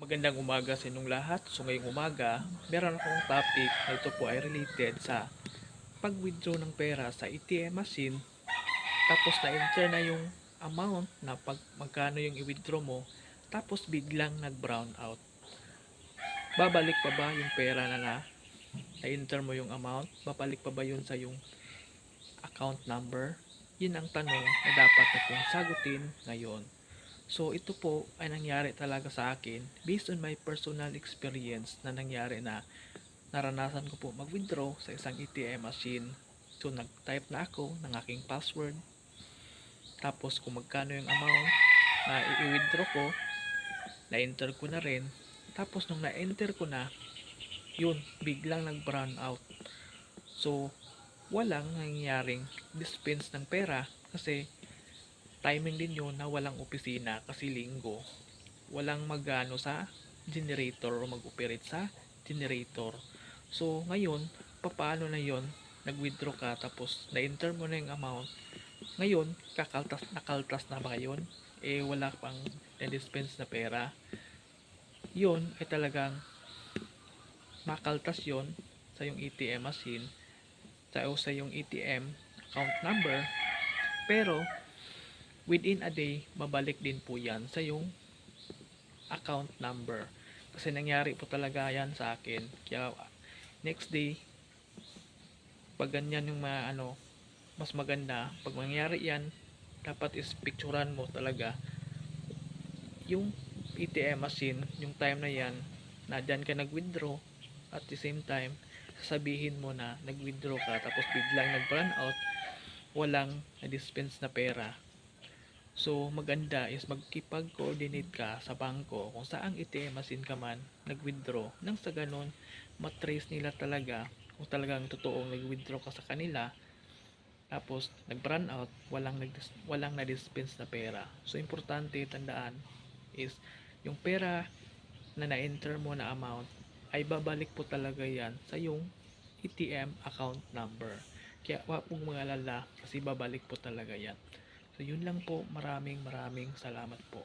Magandang umaga sa inyong lahat. So ngayong umaga, meron akong topic na ito po ay related sa pag-withdraw ng pera sa ATM machine. Tapos na-enter na yung amount na pag magkano yung i-withdraw mo. Tapos biglang nag-brown out. Babalik pa ba yung pera na-enter mo yung amount? Babalik pa ba yun sa yung account number? Yun ang tanong na dapat natin sagutin ngayon. So ito po ay nangyari talaga sa akin based on my personal experience na nangyari na naranasan ko po mag-withdraw sa isang ATM machine. So nag-type na ako ng aking password. Tapos kung magkano yung amount na i-withdraw ko, na-enter ko na rin. Tapos nung na-enter ko na, yun, biglang nag-brown out. So walang nangyaring dispense ng pera kasi timing din yun na walang opisina kasi linggo. Walang magano sa generator o mag-operate sa generator. So ngayon, papaano na yon? Nag-withdraw ka tapos na-enter mo na yung amount. Ngayon, nakaltas na ba ngayon? Wala pang na-dispense na pera. Yun ay talagang makaltas yon sa yung ATM machine sa yung ATM account number. Pero within a day, babalik din po yan sa yung account number. Kasi nangyari po talaga yan sa akin. Kaya next day, pag ganyan yung mas maganda, pag mangyari yan, dapat is picturean mo talaga yung ATM machine, yung time na yan, na dyan ka nag-withdraw, at the same time, sasabihin mo na nag-withdraw ka, tapos biglang nag-run out, walang na-dispense na pera. So maganda is magkipag-coordinate ka sa bangko kung saang ATM machine ka man nag-withdraw, nang sa ganon matrace nila talaga kung talagang totoong nag-withdraw ka sa kanila. Tapos nag-run out, walang na-dispense na pera. So importante tandaan is yung pera na na-enter mo na amount ay babalik po talaga yan sa yung ATM account number. Kaya huwag mong mag-alala kasi babalik po talaga yan. So yun lang po, maraming salamat po.